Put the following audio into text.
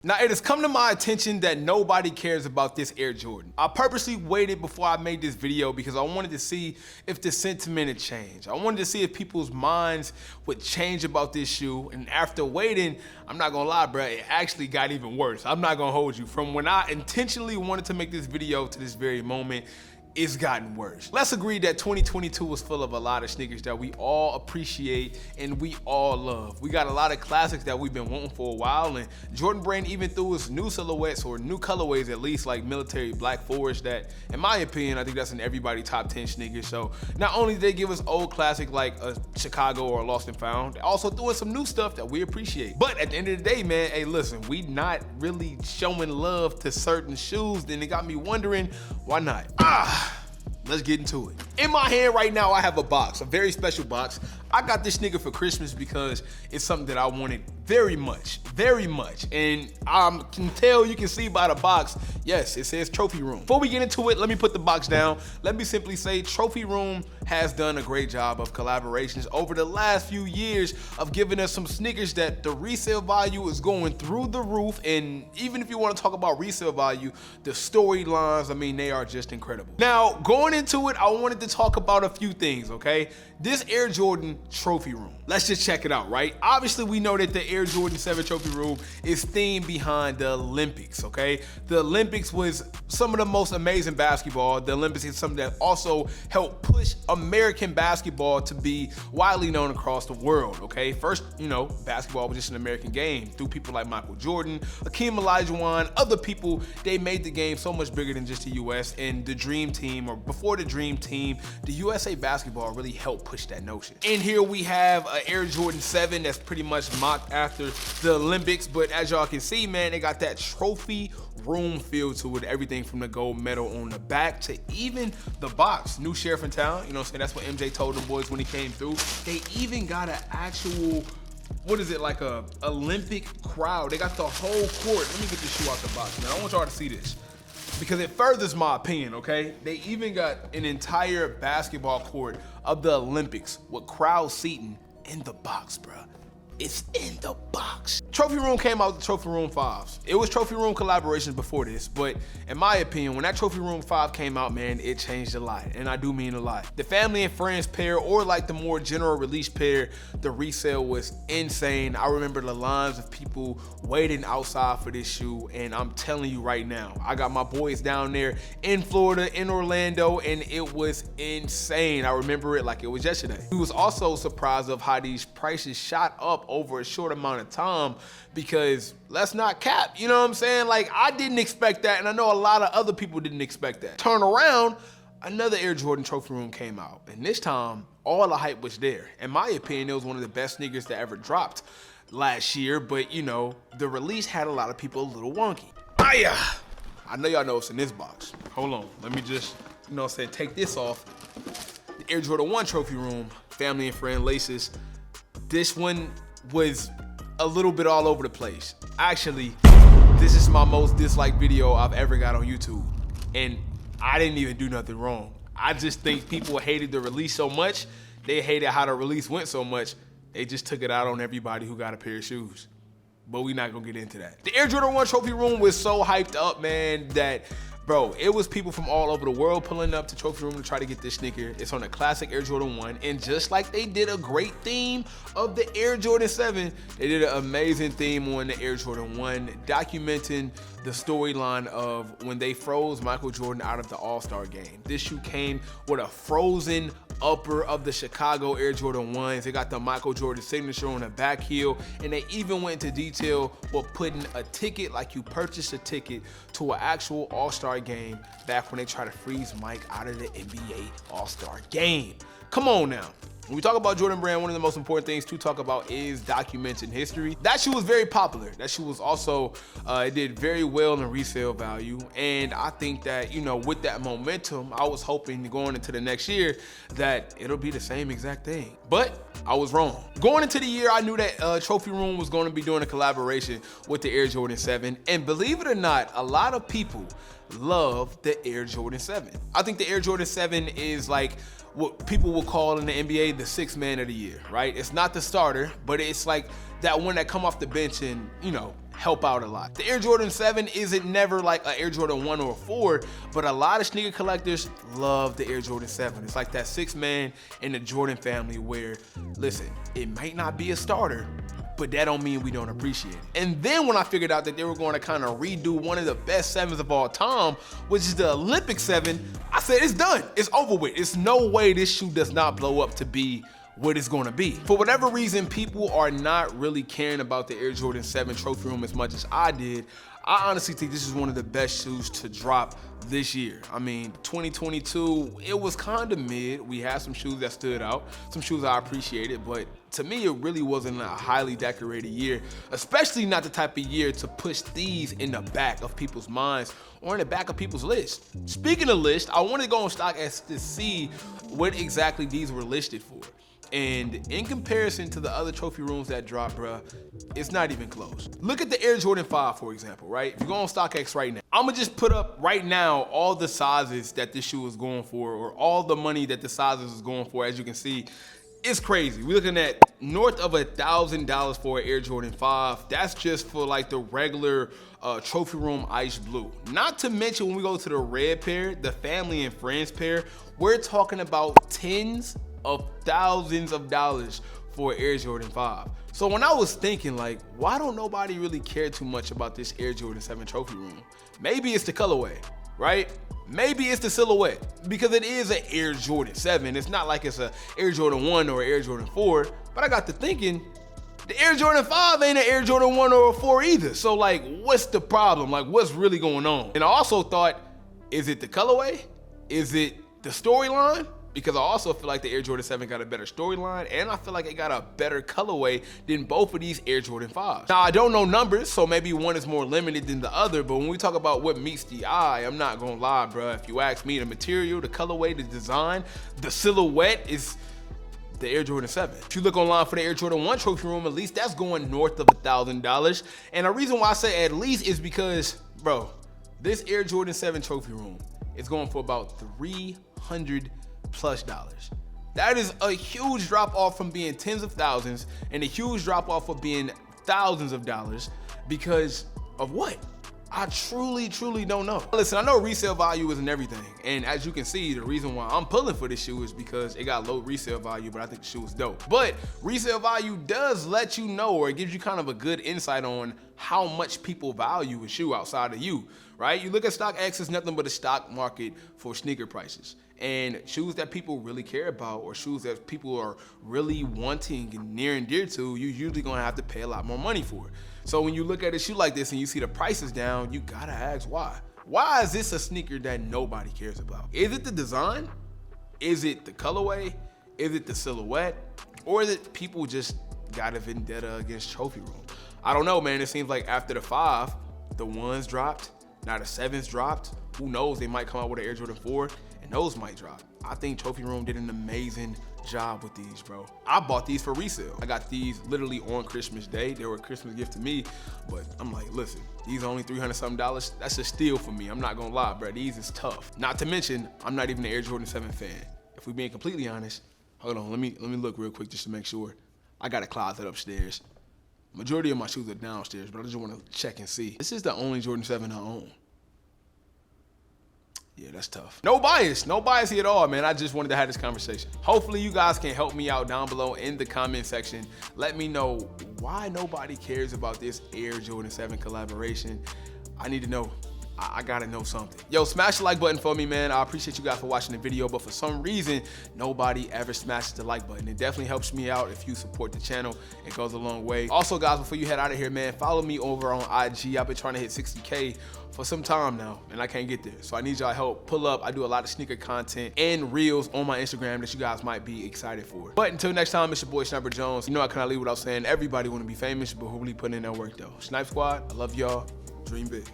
Now, it has come to my attention that nobody cares about this Air Jordan. I purposely waited before I made this video because I wanted to see if the sentiment had changed. I wanted to see if people's minds would change about this shoe. And after waiting, I'm not gonna lie, bro, it actually got even worse. I'm not gonna hold you. From when I intentionally wanted to make this video to this very moment, it's gotten worse. Let's agree that 2022 was full of a lot of sneakers that we all appreciate and we all love. We got a lot of classics that we've been wanting for a while, and Jordan Brand even threw us new silhouettes or new colorways, at least, like military black forest, that in my opinion, I think that's in everybody top 10 sneakers. So not only did they give us old classic like a Chicago or a Lost and Found, they also threw us some new stuff that we appreciate. But at the end of the day, man, hey, listen, we not really showing love to certain shoes. Then it got me wondering, why not? Let's get into it. In my hand right now, I have a box, a very special box. I got this nigga for Christmas because it's something that I wanted very much. And I can tell, you can see by the box, yes, it says Trophy Room. Before we get into it, let me put the box down. Let me simply say Trophy Room has done a great job of collaborations over the last few years of giving us some sneakers that the resale value is going through the roof. And even if you want to talk about resale value, the storylines, I mean, they are just incredible. Now, going into it, I wanted to talk about a few things, okay? This Air Jordan Trophy Room. Let's just check it out, right? Obviously, we know that the Air Jordan 7 Trophy Room is themed behind the Olympics, okay? The Olympics was some of the most amazing basketball. The Olympics is something that also helped push American basketball to be widely known across the world, okay? First, you know, basketball was just an American game through people like Michael Jordan, Hakeem Olajuwon, other people. They made the game so much bigger than just the US, and the Dream Team, or before the Dream Team, the USA basketball really helped push that notion. And here we have an Air Jordan 7 that's pretty much mocked after the Olympics, but as y'all can see, man, they got that trophy room feel to it. Everything from the gold medal on the back to even the box. New sheriff in town, you know what I'm saying? That's what MJ told them boys when he came through. They even got an actual, what is it, like a Olympic crowd. They got the whole court. Let me get this shoe out the box, man. I want y'all to see this, because it furthers my opinion, okay? They even got an entire basketball court of the Olympics with crowd seating in the box, bruh. It's in the box. Trophy Room came out with the Trophy Room 5s. It was Trophy Room collaborations before this, but in my opinion, when that Trophy Room 5 came out, man, it changed a lot, and I do mean a lot. The family and friends pair, or like the more general release pair, the resale was insane. I remember the lines of people waiting outside for this shoe, and I'm telling you right now, I got my boys down there in Florida, in Orlando, and it was insane. I remember it like it was yesterday. We was also surprised of how these prices shot up over a short amount of time, because let's not cap, you know what I'm saying? Like, I didn't expect that, and I know a lot of other people didn't expect that. Turn around, another Air Jordan Trophy Room came out, and this time, all the hype was there. In my opinion, it was one of the best sneakers that ever dropped last year, but you know, the release had a lot of people a little wonky. I know y'all know what's in this box. Hold on, let me just, you know what I'm saying, take this off. The Air Jordan 1 Trophy Room, family and friend laces. This one was a little bit all over the place. Actually, this is my most disliked video I've ever got on YouTube, and I didn't even do nothing wrong. I just think people hated the release so much, they hated how the release went so much, they just took it out on everybody who got a pair of shoes. But we're not gonna get into that. The Air Jordan 1 Trophy Room was so hyped up, man, that bro, it was people from all over the world pulling up to Trophy Room to try to get this sneaker. It's on a classic Air Jordan 1, and just like they did a great theme of the Air Jordan 7, they did an amazing theme on the Air Jordan 1, documenting the storyline of when they froze Michael Jordan out of the All-Star game. This shoe came with a frozen upper of the Chicago Air Jordan 1s. They got the Michael Jordan signature on the back heel, and they even went into detail with putting a ticket, like you purchased a ticket to an actual All-Star game back when they tried to freeze Mike out of the NBA All-Star game. Come on now. When we talk about Jordan Brand, one of the most important things to talk about is documenting history. That shoe was very popular. That shoe was also, it did very well in resale value. And I think that, you know, with that momentum, I was hoping going into the next year that it'll be the same exact thing. But I was wrong. Going into the year, I knew that Trophy Room was going to be doing a collaboration with the Air Jordan 7. And believe it or not, a lot of people love the Air Jordan 7. I think the Air Jordan 7 is like what people will call in the NBA the sixth man of the year, right? It's not the starter, but it's like that one that come off the bench and, you know, help out a lot. The Air Jordan 7 isn't never like an Air Jordan 1 or a 4, but a lot of sneaker collectors love the Air Jordan 7. It's like that sixth man in the Jordan family where, listen, it might not be a starter, but that don't mean we don't appreciate it. And then when I figured out that they were going to kind of redo one of the best 7s of all time, which is the Olympic 7, I said, it's done, it's over with. It's no way this shoe does not blow up to be what it's gonna be. For whatever reason, people are not really caring about the Air Jordan 7 trophy room as much as I did. I honestly think this is one of the best shoes to drop this year. I mean, 2022, it was kind of mid. We had some shoes that stood out, some shoes I appreciated, but to me, it really wasn't a highly decorated year, especially not the type of year to push these in the back of people's minds or in the back of people's lists. Speaking of lists, I wanted to go on StockX to see what exactly these were listed for. And in comparison to the other trophy rooms that dropped, bruh, it's not even close. Look at the Air Jordan 5, for example, right? If you go on StockX right now, I'm gonna just put up right now all the sizes that this shoe is going for, or all the money that the sizes is going for. As you can see, it's crazy. We're looking at north of $1,000 for an Air Jordan 5. That's just for like the regular trophy room ice blue. Not to mention when we go to the red pair, the family and friends pair, we're talking about tens of thousands of dollars for Air Jordan 5. So when I was thinking like, why don't nobody really care too much about this Air Jordan 7 trophy room? Maybe it's the colorway, right? Maybe it's the silhouette, because it is an Air Jordan 7. It's not like it's a Air Jordan 1 or Air Jordan 4, but I got to thinking, the Air Jordan 5 ain't an Air Jordan 1 or a 4 either. So like, what's the problem? Like, what's really going on? And I also thought, is it the colorway? Is it the storyline? Because I also feel like the Air Jordan 7 got a better storyline, and I feel like it got a better colorway than both of these Air Jordan 5s. Now, I don't know numbers, so maybe one is more limited than the other, but when we talk about what meets the eye, I'm not gonna lie, bro. If you ask me, the material, the colorway, the design, the silhouette is the Air Jordan 7. If you look online for the Air Jordan 1 trophy room, at least that's going north of $1,000. And the reason why I say at least is because, bro, this Air Jordan 7 trophy room is going for about $300+. That is a huge drop off from being tens of thousands, and a huge drop off of being thousands of dollars. Because of what? I truly don't know. Listen, I know resale value isn't everything, and as you can see, the reason why I'm pulling for this shoe is because it got low resale value, but I think the shoe is dope. But resale value does let you know, or it gives you kind of a good insight on how much people value a shoe outside of you, right? You look at StockX, it's nothing but a stock market for sneaker prices. And shoes that people really care about, or shoes that people are really wanting and near and dear to, you're usually gonna have to pay a lot more money for it. So when you look at a shoe like this and you see the prices down, you gotta ask why. Why is this a sneaker that nobody cares about? Is it the design? Is it the colorway? Is it the silhouette? Or is it people just got a vendetta against trophy room? I don't know, man. It seems like after the 5, the 1s dropped, now the 7s dropped. Who knows, they might come out with an Air Jordan 4 and those might drop. I think Trophy Room did an amazing job with these, bro. I bought these for resale. I got these literally on Christmas Day. They were a Christmas gift to me, but I'm like, listen, these are only $300 something. That's a steal for me. I'm not gonna lie, bro. These is tough. Not to mention, I'm not even an Air Jordan 7 fan. If we're being completely honest, hold on, let me look real quick just to make sure. I got a closet upstairs. Majority of my shoes are downstairs, but I just wanna check and see. This is the only Jordan 7 I own. Yeah, that's tough. No bias here at all, man. I just wanted to have this conversation. Hopefully you guys can help me out down below in the comment section. Let me know why nobody cares about this Air Jordan 7 collaboration. I need to know. I gotta know something. Yo, smash the like button for me, man. I appreciate you guys for watching the video, but for some reason, nobody ever smashes the like button. It definitely helps me out if you support the channel. It goes a long way. Also, guys, before you head out of here, man, follow me over on IG. I've been trying to hit 60K for some time now, and I can't get there. So I need y'all help. Pull up. I do a lot of sneaker content and reels on my Instagram that you guys might be excited for. But until next time, it's your boy, Sniper Jones. You know I cannot leave without saying everybody want to be famous, but who really putting in that work, though. Snipe Squad, I love y'all. Dream big.